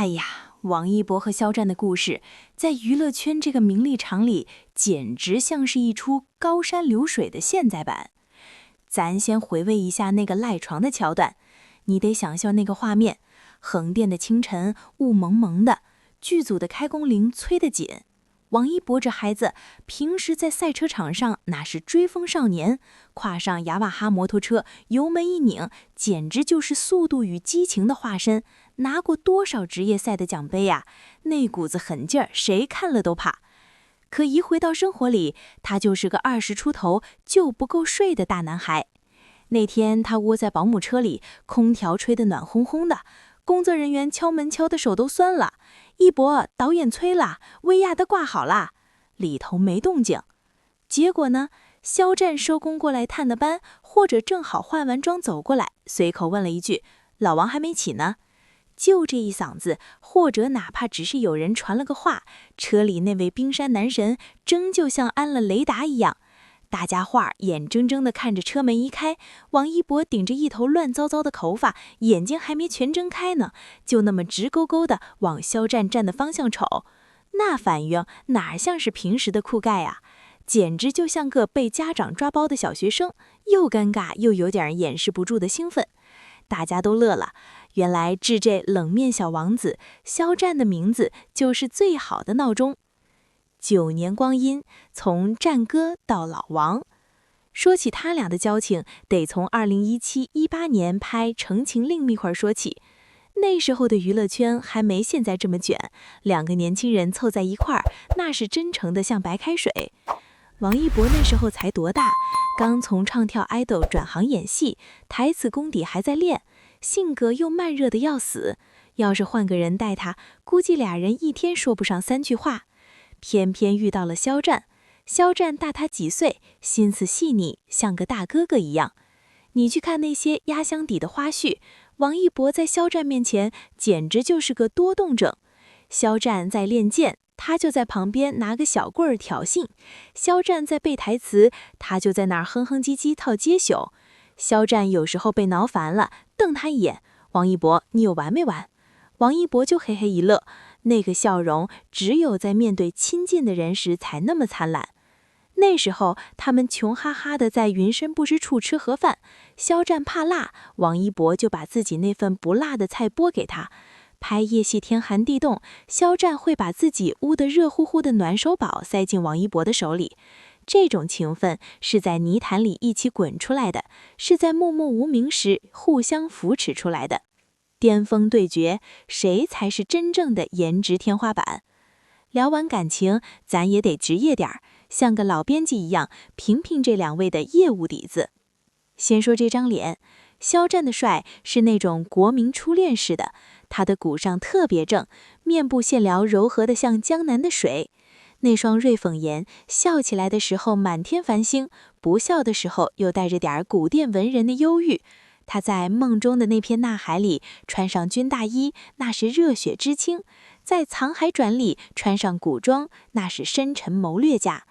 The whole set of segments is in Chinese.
哎呀，王一博和肖战的故事，在娱乐圈这个名利场里，简直像是一出高山流水的现在版。咱先回味一下那个赖床的桥段，你得想象那个画面：横店的清晨，雾蒙蒙的，剧组的开工铃催得紧。王一博这孩子，平时在赛车场上那是追风少年，跨上雅马哈摩托车，油门一拧，简直就是速度与激情的化身。拿过多少职业赛的奖杯呀？那股子狠劲儿，谁看了都怕。可一回到生活里，他就是个20出头就不够睡的大男孩。那天他窝在保姆车里，空调吹得暖烘烘的，工作人员敲门敲的手都酸了。一博，导演催了，薇娅的挂好了。里头没动静。结果呢，肖战收工过来探的班，或者正好化完妆走过来，随口问了一句：“老王还没起呢？”就这一嗓子，或者哪怕只是有人传了个话，车里那位冰山男神真就像安了雷达一样。大家伙眼睁睁地看着车门一开，王一博顶着一头乱糟糟的头发，眼睛还没全睁开呢，就那么直勾勾地往肖战站的方向瞅。那反应哪像是平时的酷盖啊，简直就像个被家长抓包的小学生，又尴尬又有点掩饰不住的兴奋。大家都乐了，原来治这冷面小王子肖战的名字就是最好的闹钟。9年光阴，从战歌到老王。说起他俩的交情，得从2017-18年拍《陈情令》那会儿说起。那时候的娱乐圈还没现在这么卷，两个年轻人凑在一块儿，那是真诚的像白开水。王一博那时候才多大，刚从唱跳 idol 转行演戏，台词功底还在练，性格又慢热的要死。要是换个人带他，估计俩人一天说不上3句话。偏偏遇到了肖战，肖战大他几岁，心思细腻，像个大哥哥一样。你去看那些压箱底的花絮，王一博在肖战面前简直就是个多动症。肖战在练剑，他就在旁边拿个小棍儿挑衅；肖战在背台词，他就在那儿哼哼唧唧套接袖。肖战有时候被挠烦了，瞪他一眼：“王一博，你有完没完？”王一博就嘿嘿一乐，那个笑容只有在面对亲近的人时才那么灿烂。那时候他们穷哈哈的在云深不知处吃盒饭，肖战怕辣，王一博就把自己那份不辣的菜拨给他。拍夜戏天寒地冻，肖战会把自己捂得热乎乎的暖手宝塞进王一博的手里。这种情分是在泥潭里一起滚出来的，是在默默无名时互相扶持出来的。巅峰对决，谁才是真正的颜值天花板？聊完感情，咱也得职业点儿，像个老编辑一样评评这两位的业务底子。先说这张脸，肖战的帅是那种国民初恋式的，他的骨上特别正，面部线条柔和的像江南的水。那双瑞凤眼，笑起来的时候满天繁星，不笑的时候又带着点古典文人的忧郁。他在梦中的那片呐海里穿上军大衣，那是热血知青；在藏海转里穿上古装，那是深沉谋略家。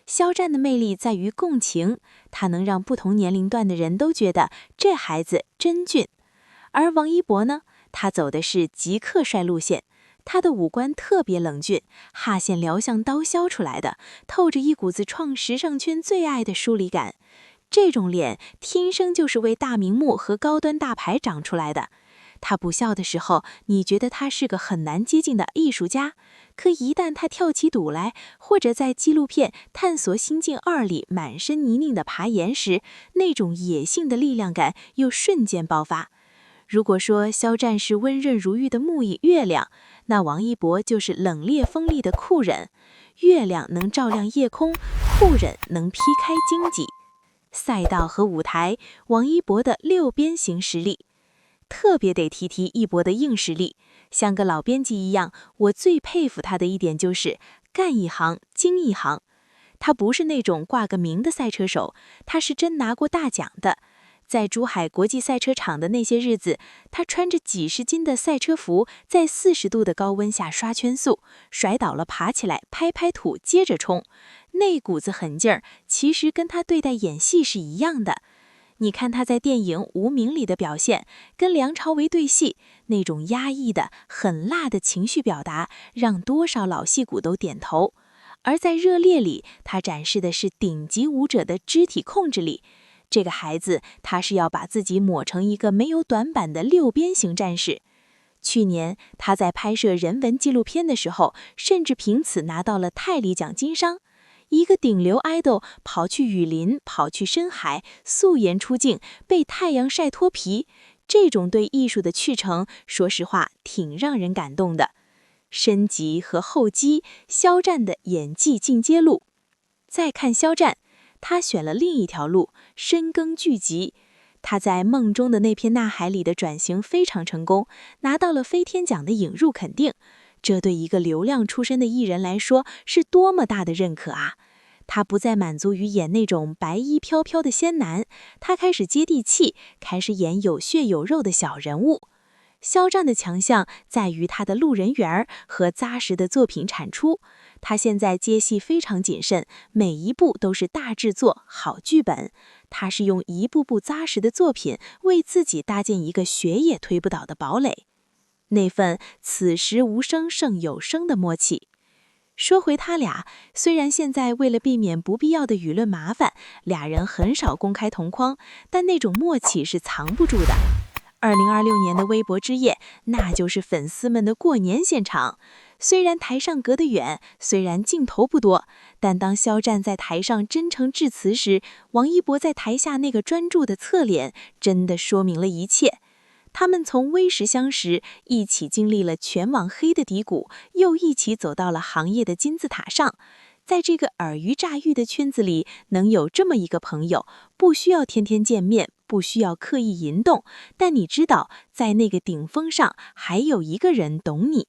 肖战的魅力在于共情，他能让不同年龄段的人都觉得这孩子真俊。而王一博呢，他走的是极客帅路线，他的五官特别冷峻，哈线撩像刀削出来的，透着一股子创时尚圈最爱的疏离感。这种脸天生就是为大名目和高端大牌长出来的。他不笑的时候，你觉得他是个很难接近的艺术家，可一旦他跳起赌来，或者在纪录片《探索心境2》里满身泥泞的爬岩时，那种野性的力量感又瞬间爆发。如果说肖战是温润如玉的木易月亮，那王一博就是冷冽锋利的酷忍。月亮能照亮夜空，酷忍能劈开荆棘。赛道和舞台，王一博的6边形实力。特别得提提一博的硬实力，像个老编辑一样，我最佩服他的一点就是干一行精一行。他不是那种挂个名的赛车手，他是真拿过大奖的。在珠海国际赛车场的那些日子，他穿着几十斤的赛车服，在40度的高温下刷圈速，甩倒了爬起来，拍拍土接着冲。那股子狠劲儿，其实跟他对待演戏是一样的。你看他在电影《无名》里的表现，跟梁朝伟对戏，那种压抑的、狠辣的情绪表达，让多少老戏骨都点头。而在《热烈》里，他展示的是顶级舞者的肢体控制力。这个孩子，他是要把自己抹成一个没有短板的六边形战士。去年他在拍摄人文纪录片的时候，甚至凭此拿到了泰里奖金商。一个顶流 idol 跑去雨林，跑去深海，素颜出镜，被太阳晒脱皮，这种对艺术的去程，说实话挺让人感动的。升级和后击，肖战的演技进阶路。再看肖战，他选了另一条路，深耕剧集。他在《梦中的那片呐海》里的转型非常成功，拿到了飞天奖的引入肯定。这对一个流量出身的艺人来说是多么大的认可啊！他不再满足于演那种白衣飘飘的仙男，他开始接地气，开始演有血有肉的小人物。肖战的强项在于他的路人缘和扎实的作品产出。他现在接戏非常谨慎，每一部都是大制作、好剧本。他是用一部部扎实的作品为自己搭建一个学也推不倒的堡垒。那份此时无声胜有声的默契。说回他俩，虽然现在为了避免不必要的舆论麻烦，俩人很少公开同框，但那种默契是藏不住的。2026年的微博之夜，那就是粉丝们的过年现场。虽然台上隔得远，虽然镜头不多，但当肖战在台上真诚致辞时，王一博在台下那个专注的侧脸，真的说明了一切。他们从微时相识，一起经历了全网黑的低谷，又一起走到了行业的金字塔上。在这个尔虞诈玉的圈子里，能有这么一个朋友，不需要天天见面，不需要刻意引动，但你知道，在那个顶峰上，还有一个人懂你。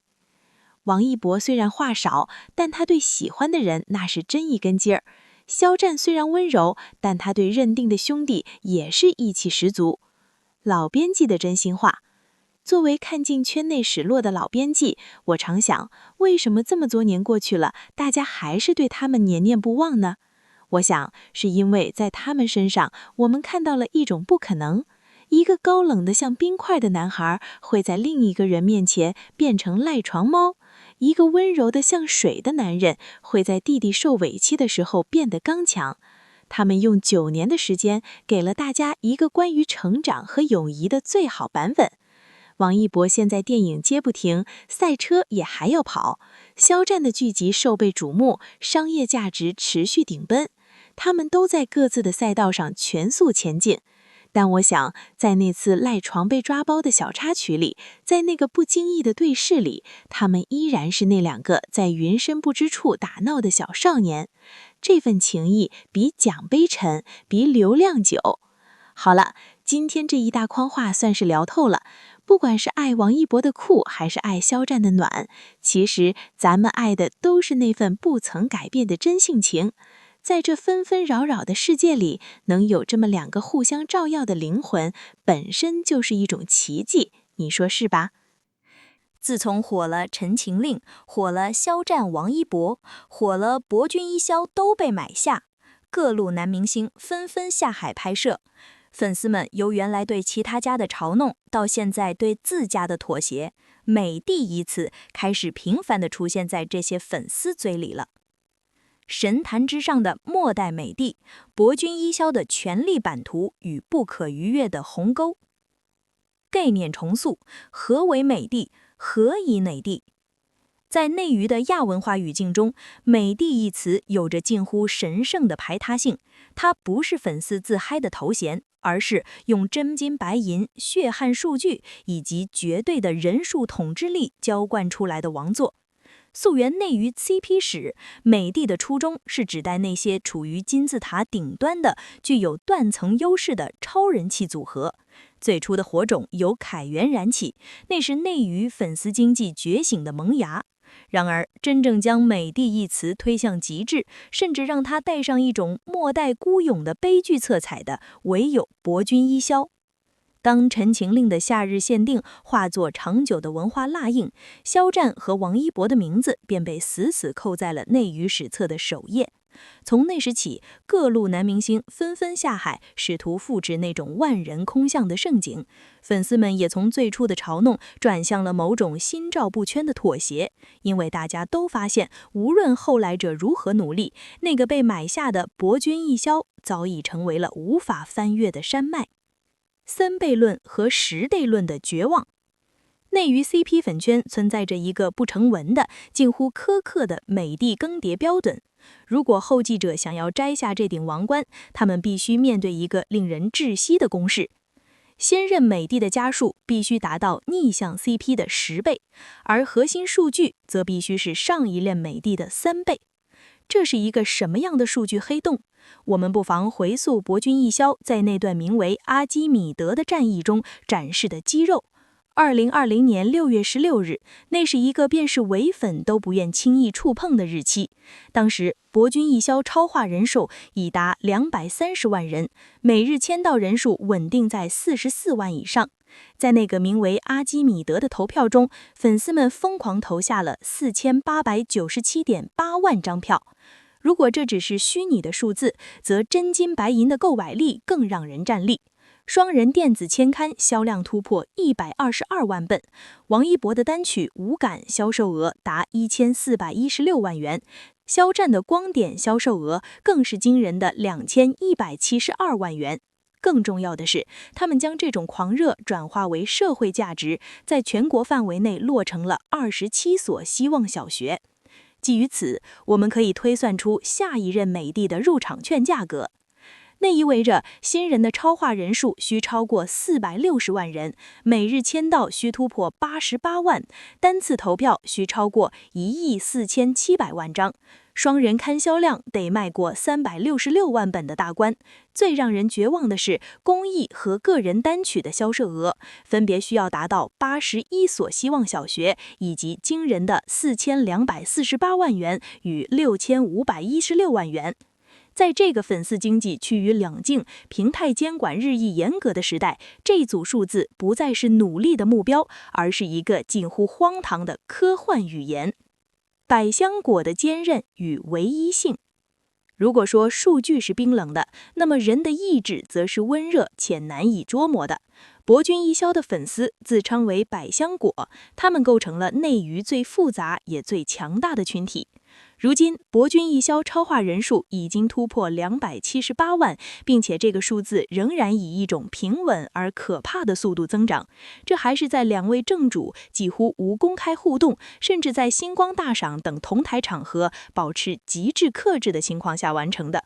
王一博虽然话少，但他对喜欢的人那是真一根筋儿。肖战虽然温柔，但他对认定的兄弟也是义气十足。老编辑的真心话。作为看尽圈内始落的老编辑，我常想，为什么这么多年过去了，大家还是对他们念念不忘呢？我想，是因为在他们身上，我们看到了一种不可能。一个高冷的像冰块的男孩，会在另一个人面前变成赖床猫；一个温柔的像水的男人，会在弟弟受委屈的时候变得刚强。他们用9年的时间，给了大家一个关于成长和友谊的最好版本。王一博现在电影接不停，赛车也还要跑。肖战的剧集受被瞩目，商业价值持续顶奔。他们都在各自的赛道上全速前进。但我想，在那次赖床被抓包的小插曲里，在那个不经意的对视里，他们依然是那2个在云深不知处打闹的小少年。这份情谊比奖杯沉，比流量久。好了，今天这一大筐话算是聊透了。不管是爱王一博的酷，还是爱肖战的暖，其实咱们爱的都是那份不曾改变的真性情。在这纷纷扰扰的世界里，能有这么2个互相照耀的灵魂，本身就是一种奇迹，你说是吧？自从火了《陈情令》，火了肖战、王一博，火了博君一肖都被买下，各路男明星纷纷下海拍摄。粉丝们由原来对其他家的嘲弄，到现在对自家的妥协，美帝一词开始频繁地出现在这些粉丝嘴里了。神坛之上的末代美帝，博君一肖的权力版图与不可逾越的鸿沟。概念重塑，何为美帝？何以美帝？在内娱的亚文化语境中，美帝一词有着近乎神圣的排他性，它不是粉丝自嗨的头衔，而是用真金白银、血汗数据以及绝对的人数统治力浇灌出来的王座。溯源内娱 CP 史，美帝的初衷是指代那些处于金字塔顶端的、具有断层优势的超人气组合。最初的火种由凯源燃起，那是内娱粉丝经济觉醒的萌芽。然而，真正将美帝一词推向极致，甚至让它带上一种末代孤勇的悲剧色彩的，唯有博君一肖。当《陈情令》的夏日限定化作长久的文化烙印，肖战和王一博的名字便被死死扣在了内娱史册的首页。从那时起，各路男明星纷纷下海，试图复制那种万人空巷的盛景。粉丝们也从最初的嘲弄转向了某种心照不宣的妥协，因为大家都发现，无论后来者如何努力，那个被买下的博君一肖早已成为了无法翻越的山脉。3倍论和10倍论的绝望。内娱 CP 粉圈存在着一个不成文的、近乎苛刻的美帝更迭标准。如果后继者想要摘下这顶王冠，他们必须面对一个令人窒息的公式：先任美帝的家数必须达到逆向 CP 的10倍，而核心数据则必须是上一任美帝的3倍。这是一个什么样的数据黑洞？我们不妨回溯博君一肖在那段名为阿基米德的战役中展示的肌肉。2020年6月16日，那是一个便是伪粉都不愿轻易触碰的日期。当时，博君一肖超话人数已达230万人，每日签到人数稳定在44万以上。在那个名为阿基米德的投票中，粉丝们疯狂投下了4897.8万张票。如果这只是虚拟的数字，则真金白银的购买力更让人战栗。双人电子签刊销量突破122万本，王一博的单曲《无感》销售额达1416万元，肖战的《光点》销售额更是惊人的2172万元。更重要的是，他们将这种狂热转化为社会价值，在全国范围内落成了27所希望小学。基于此，我们可以推算出下一任美帝的入场券价格。那意味着新人的超话人数需超过460万人，每日签到需突破88万，单次投票需超过14700万张，双人刊销量得迈过366万本的大关。最让人绝望的是，公益和个人单曲的销售额分别需要达到81所希望小学，以及惊人的4248万元与6516万元。在这个粉丝经济趋于两境、平台监管日益严格的时代，这组数字不再是努力的目标，而是一个近乎荒唐的科幻语言。百香果的坚韧与唯一性。如果说数据是冰冷的，那么人的意志则是温热且难以捉摸的。博君一肖的粉丝自称为百香果，他们构成了内娱最复杂也最强大的群体。如今，博君一肖超话人数已经突破278万，并且这个数字仍然以一种平稳而可怕的速度增长。这还是在2位正主几乎无公开互动，甚至在星光大赏等同台场合保持极致克制的情况下完成的。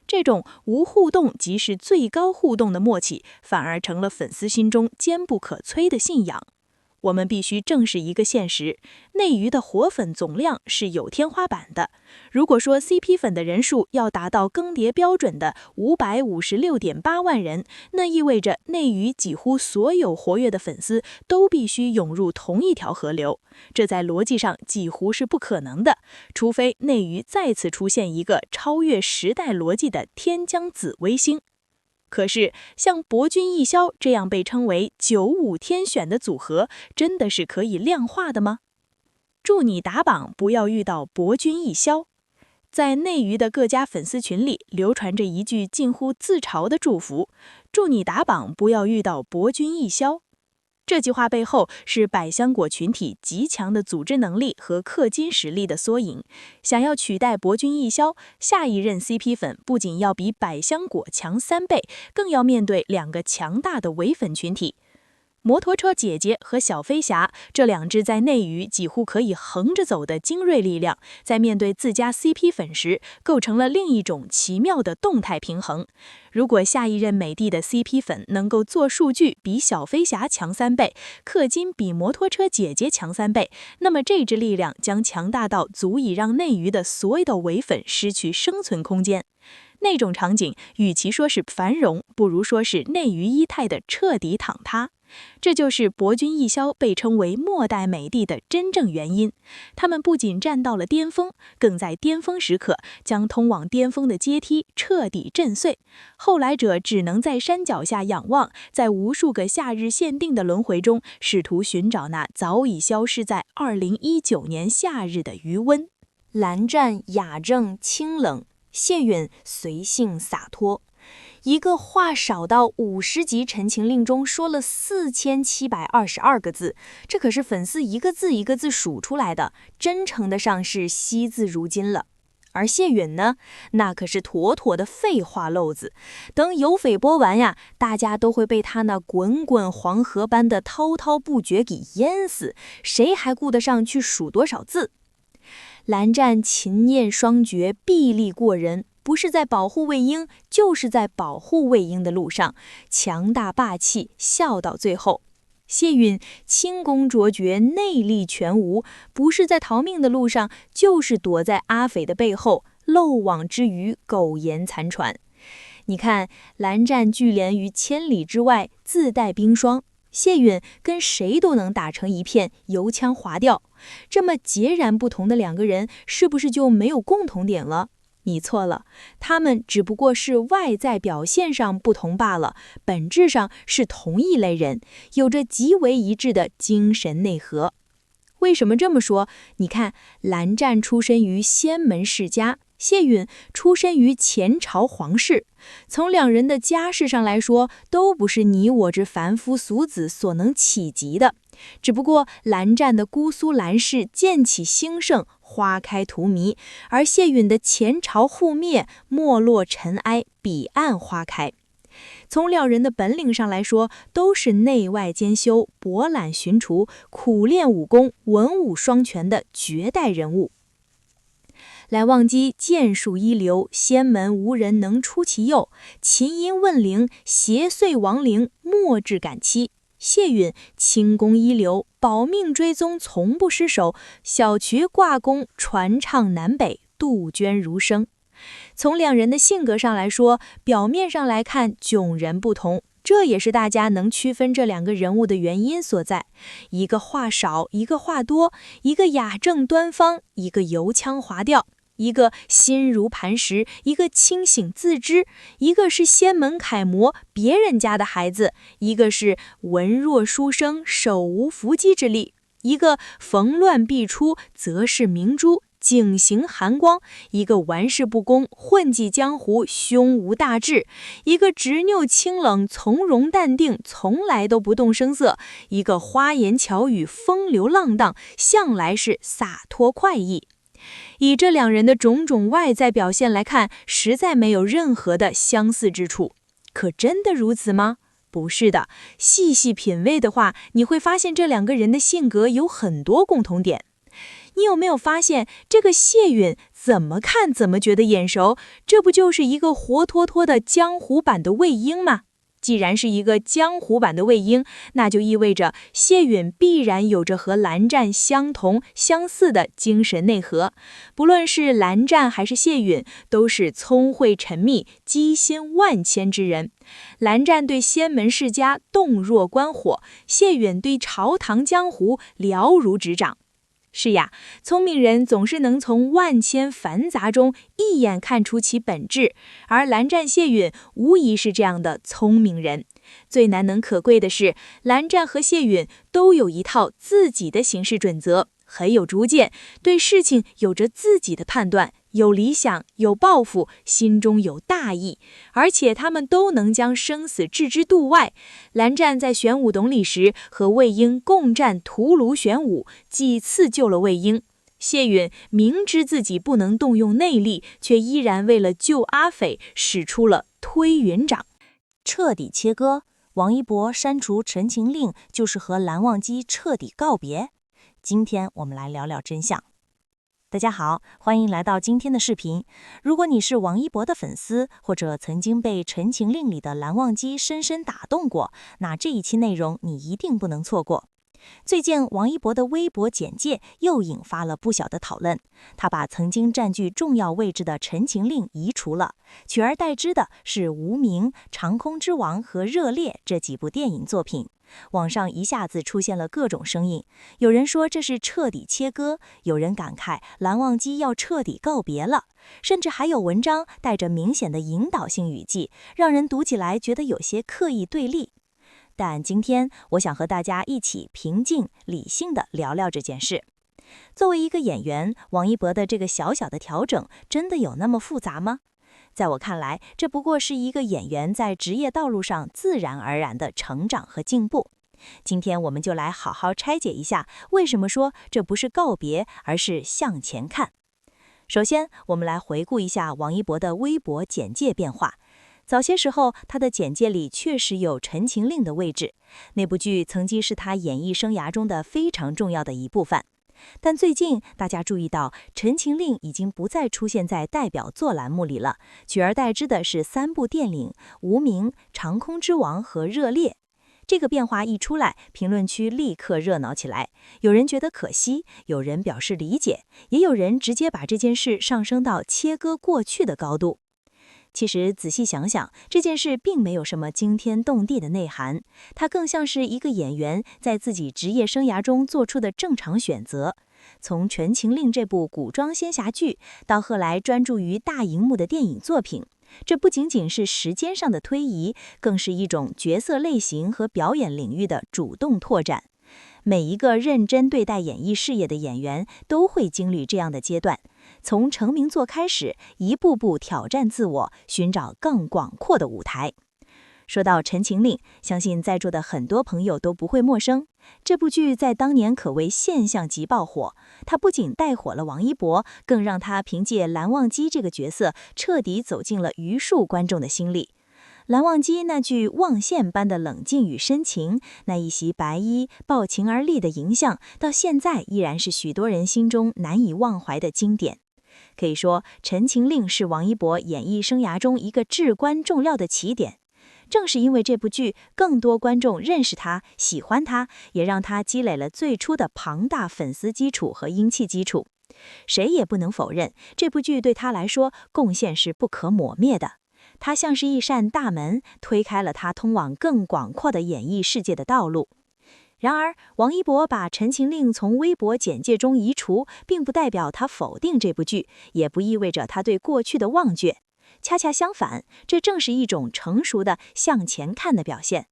这种无互动即是最高互动的默契，反而成了粉丝心中坚不可摧的信仰。我们必须正视一个现实，内娱的活粉总量是有天花板的。如果说 CP 粉的人数要达到更迭标准的556.8万人，那意味着内娱几乎所有活跃的粉丝都必须涌入同一条河流，这在逻辑上几乎是不可能的，除非内娱再次出现一个超越时代逻辑的天将紫微星。可是，像博君一肖这样被称为95天选的组合，真的是可以量化的吗？祝你打榜不要遇到博君一肖。在内娱的各家粉丝群里流传着一句近乎自嘲的祝福：祝你打榜不要遇到博君一肖。这句话背后是百香果群体极强的组织能力和氪金实力的缩影。想要取代博君一肖，下一任 CP 粉不仅要比百香果强3倍，更要面对2个强大的伪粉群体。摩托车姐姐和小飞侠这2只在内娱几乎可以横着走的精锐力量，在面对自家 CP 粉时，构成了另一种奇妙的动态平衡。如果下一任美帝的 CP 粉能够做数据比小飞侠强3倍，氪金比摩托车姐姐强3倍，那么这支力量将强大到足以让内娱的所有的伪粉失去生存空间。那种场景，与其说是繁荣，不如说是内娱一态的彻底躺塌。这就是博君一肖被称为末代美帝的真正原因。他们不仅站到了巅峰，更在巅峰时刻将通往巅峰的阶梯彻底震碎。后来者只能在山脚下仰望，在无数个夏日限定的轮回中，试图寻找那早已消失在2019年夏日的余温。蓝湛雅正清冷，谢允随性洒脱。一个话少到50集《陈情令》中说了4722个字，这可是粉丝一个字一个字数出来的，真称得上是惜字如金了。而谢允呢，那可是妥妥的废话漏子。等有匪播完呀，大家都会被他那滚滚黄河般的滔滔不绝给淹死，谁还顾得上去数多少字？蓝湛勤念双绝，臂力过人，不是在保护魏婴，就是在保护魏婴的路上，强大霸气，笑到最后。谢允轻功卓绝，内力全无，不是在逃命的路上，就是躲在阿匪的背后，漏网之鱼，苟延残喘。你看，蓝湛聚连于千里之外，自带冰霜，谢允跟谁都能打成一片，油腔滑调。这么截然不同的两个人，是不是就没有共同点了？你错了，他们只不过是外在表现上不同罢了，本质上是同一类人，有着极为一致的精神内核。为什么这么说？你看，蓝湛出身于仙门世家，谢允出身于前朝皇室，从两人的家世上来说，都不是你我之凡夫俗子所能企及的。只不过蓝湛的姑苏蓝氏渐起兴盛，花开荼蘼，而谢允的前朝覆灭，没落尘埃，彼岸花开。从两人的本领上来说，都是内外兼修，博览群厨，苦练武功，文武双全的绝代人物。蓝忘机剑术一流，仙门无人能出其右，琴音问灵，邪祟亡灵，莫至感戚。谢允轻功一流，保命追踪从不失手，小曲挂弓，传唱南北，杜鹃如声。从两人的性格上来说，表面上来看迥然不同，这也是大家能区分这两个人物的原因所在。一个话少，一个话多，一个雅正端方，一个油腔滑调，一个心如磐石，一个清醒自知，一个是仙门楷模，别人家的孩子，一个是文弱书生，手无缚鸡之力，一个逢乱必出，则是明珠，景行寒光，一个玩世不恭，混迹江湖，胸无大志，一个执拗清冷，从容淡定，从来都不动声色，一个花言巧语，风流浪荡，向来是洒脱快意。以这两人的种种外在表现来看，实在没有任何的相似之处。可真的如此吗？不是的，细细品味的话，你会发现这两个人的性格有很多共同点。你有没有发现，这个谢允怎么看怎么觉得眼熟？这不就是一个活脱脱的江湖版的魏婴吗？既然是一个江湖版的魏婴，那就意味着谢允必然有着和蓝湛相同相似的精神内核。不论是蓝湛还是谢允，都是聪慧沉密、机心万千之人。蓝湛对仙门世家洞若观火，谢允对朝堂江湖了如指掌。是呀，聪明人总是能从万千繁杂中一眼看出其本质，而蓝湛谢允无疑是这样的聪明人。最难能可贵的是，蓝湛和谢允都有一套自己的行事准则，很有主见，对事情有着自己的判断，有理想，有抱负，心中有大义，而且他们都能将生死置之度外。蓝湛在玄武董里时和魏婴共战屠庐玄武，几次救了魏婴。谢允明知自己不能动用内力，却依然为了救阿匪使出了推云掌。彻底切割，王一博删除《陈情令》就是和蓝忘机彻底告别。今天我们来聊聊真相。大家好，欢迎来到今天的视频。如果你是王一博的粉丝，或者曾经被《陈情令》里的蓝忘机深深打动过，那这一期内容你一定不能错过。最近王一博的微博简介又引发了不小的讨论，他把曾经占据重要位置的《陈情令》移除了，取而代之的是《无名》《长空之王》和《热烈》这几部电影作品。网上一下子出现了各种声音，有人说这是彻底切割，有人感慨蓝忘机要彻底告别了，甚至还有文章带着明显的引导性语气，让人读起来觉得有些刻意对立。但今天我想和大家一起平静理性地聊聊这件事。作为一个演员，王一博的这个小小的调整，真的有那么复杂吗？在我看来，这不过是一个演员在职业道路上自然而然的成长和进步。今天我们就来好好拆解一下，为什么说这不是告别，而是向前看。首先，我们来回顾一下王一博的微博简介变化。早些时候，他的简介里确实有《陈情令》的位置，那部剧曾经是他演艺生涯中的非常重要的一部分。但最近大家注意到，《陈情令》已经不再出现在代表作栏目里了，取而代之的是3部电影《无名》《长空之王》和《热烈》。这个变化一出来，评论区立刻热闹起来，有人觉得可惜，有人表示理解，也有人直接把这件事上升到切割过去的高度。其实仔细想想，这件事并没有什么惊天动地的内涵，它更像是一个演员在自己职业生涯中做出的正常选择。从《陈情令》这部古装仙侠剧，到后来专注于大荧幕的电影作品，这不仅仅是时间上的推移，更是一种角色类型和表演领域的主动拓展。每一个认真对待演艺事业的演员都会经历这样的阶段，从成名作开始，一步步挑战自我，寻找更广阔的舞台。说到《陈情令》，相信在座的很多朋友都不会陌生。这部剧在当年可谓现象级爆火，它不仅带火了王一博，更让他凭借蓝忘机这个角色彻底走进了余数观众的心里。蓝忘机那句望线般的冷静与深情，那一袭白衣抱琴而立的形象，到现在依然是许多人心中难以忘怀的经典。可以说，《陈情令》是王一博演艺生涯中一个至关重要的起点。正是因为这部剧，更多观众认识他、喜欢他，也让他积累了最初的庞大粉丝基础和英气基础。谁也不能否认，这部剧对他来说贡献是不可磨灭的。它像是一扇大门，推开了他通往更广阔的演艺世界的道路。然而，王一博把《陈情令》从微博简介中移除，并不代表他否定这部剧，也不意味着他对过去的忘却。恰恰相反，这正是一种成熟的向前看的表现。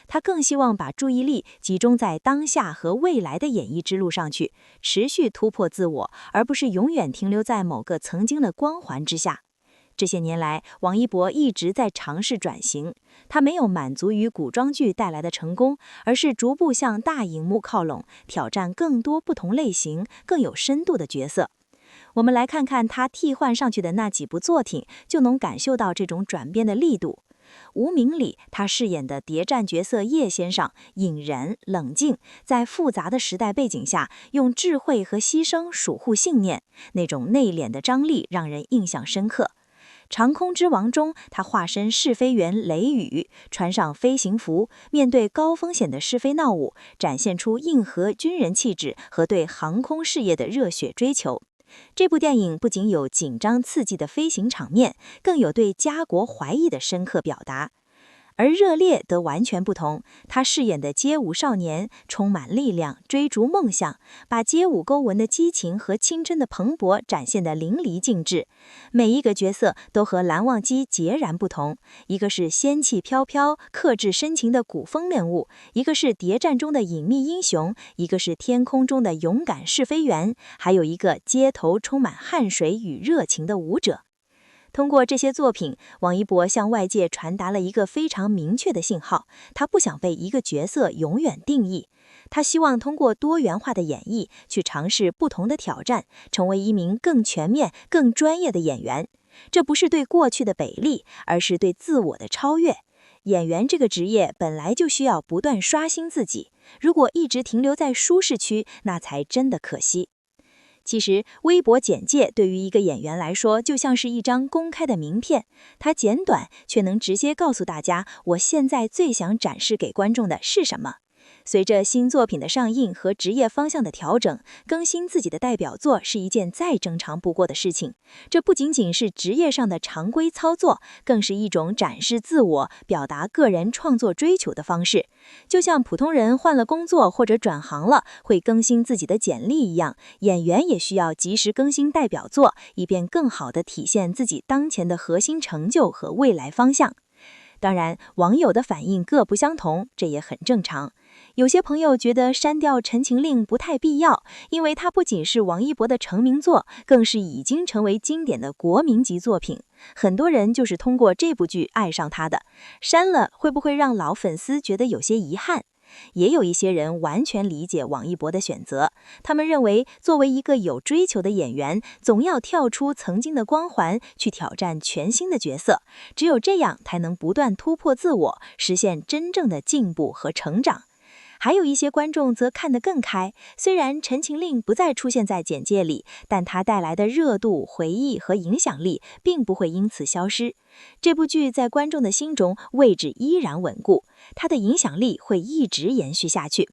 他更希望把注意力集中在当下和未来的演艺之路上去，持续突破自我，而不是永远停留在某个曾经的光环之下。这些年来，王一博一直在尝试转型，他没有满足于古装剧带来的成功，而是逐步向大荧幕靠拢，挑战更多不同类型、更有深度的角色。我们来看看他替换上去的那几部作品，就能感受到这种转变的力度。无名里，他饰演的谍战角色叶先生隐忍冷静，在复杂的时代背景下，用智慧和牺牲守护信念，那种内敛的张力让人印象深刻。长空之王中，他化身试飞员雷雨，穿上飞行服，面对高风险的是非闹舞，展现出硬核军人气质和对航空事业的热血追求。这部电影不仅有紧张刺激的飞行场面，更有对家国怀疑的深刻表达。而热烈则完全不同，他饰演的街舞少年充满力量，追逐梦想，把街舞勾纹的激情和青春的蓬勃展现得淋漓尽致。每一个角色都和蓝忘机截然不同，一个是仙气飘飘、克制深情的古风恋物，一个是谍战中的隐秘英雄，一个是天空中的勇敢试飞员，还有一个街头充满汗水与热情的舞者。通过这些作品，王一博向外界传达了一个非常明确的信号，他不想被一个角色永远定义，他希望通过多元化的演绎去尝试不同的挑战，成为一名更全面、更专业的演员。这不是对过去的北立，而是对自我的超越。演员这个职业本来就需要不断刷新自己，如果一直停留在舒适区，那才真的可惜。其实，微博简介对于一个演员来说，就像是一张公开的名片，它简短，却能直接告诉大家，我现在最想展示给观众的是什么。随着新作品的上映和职业方向的调整，更新自己的代表作是一件再正常不过的事情。这不仅仅是职业上的常规操作，更是一种展示自我、表达个人创作追求的方式。就像普通人换了工作或者转行了，会更新自己的简历一样，演员也需要及时更新代表作，以便更好地体现自己当前的核心成就和未来方向。当然，网友的反应各不相同，这也很正常。有些朋友觉得删掉《陈情令》不太必要，因为它不仅是王一博的成名作，更是已经成为经典的国民级作品。很多人就是通过这部剧爱上它的，删了会不会让老粉丝觉得有些遗憾？也有一些人完全理解王一博的选择，他们认为作为一个有追求的演员，总要跳出曾经的光环，去挑战全新的角色，只有这样才能不断突破自我，实现真正的进步和成长。还有一些观众则看得更开，虽然《陈情令》不再出现在简介里，但它带来的热度、回忆和影响力并不会因此消失。这部剧在观众的心中位置依然稳固，它的影响力会一直延续下去。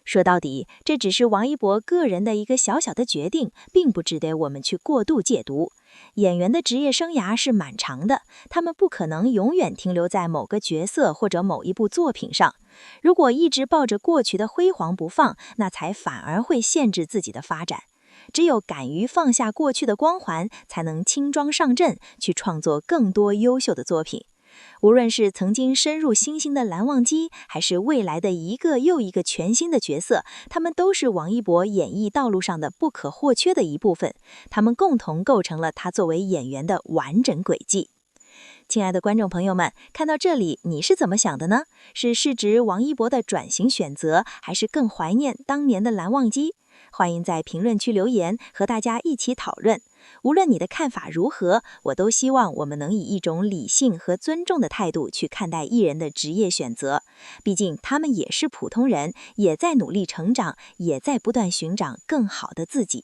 说到底，这只是王一博个人的一个小小的决定，并不值得我们去过度解读。演员的职业生涯是蛮长的，他们不可能永远停留在某个角色或者某一部作品上。如果一直抱着过去的辉煌不放，那才反而会限制自己的发展。只有敢于放下过去的光环，才能轻装上阵，去创作更多优秀的作品。无论是曾经深入星星的蓝忘机，还是未来的一个又一个全新的角色，他们都是王一博演艺道路上的不可或缺的一部分，他们共同构成了他作为演员的完整轨迹。亲爱的观众朋友们，看到这里你是怎么想的呢？是市值王一博的转型选择，还是更怀念当年的蓝忘机？欢迎在评论区留言，和大家一起讨论。无论你的看法如何，我都希望我们能以一种理性和尊重的态度去看待艺人的职业选择。毕竟他们也是普通人，也在努力成长，也在不断寻找更好的自己。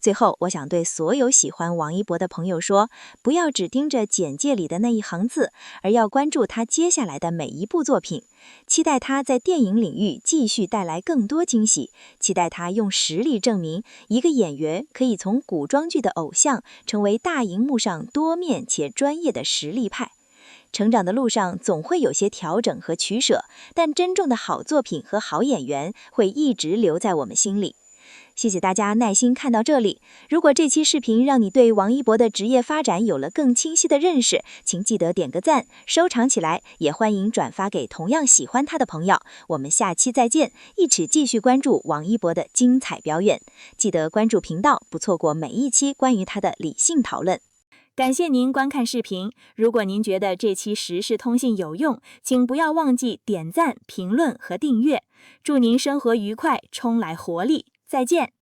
最后，我想对所有喜欢王一博的朋友说，不要只盯着简介里的那一行字，而要关注他接下来的每一部作品，期待他在电影领域继续带来更多惊喜，期待他用实力证明一个演员可以从古装剧的偶像成为大荧幕上多面且专业的实力派。成长的路上总会有些调整和取舍，但真正的好作品和好演员会一直留在我们心里。谢谢大家耐心看到这里。如果这期视频让你对王一博的职业发展有了更清晰的认识，请记得点个赞，收藏起来，也欢迎转发给同样喜欢他的朋友。我们下期再见，一起继续关注王一博的精彩表演。记得关注频道，不错过每一期关于他的理性讨论。感谢您观看视频。如果您觉得这期时事通信有用，请不要忘记点赞、评论和订阅。祝您生活愉快，充来活力。再见。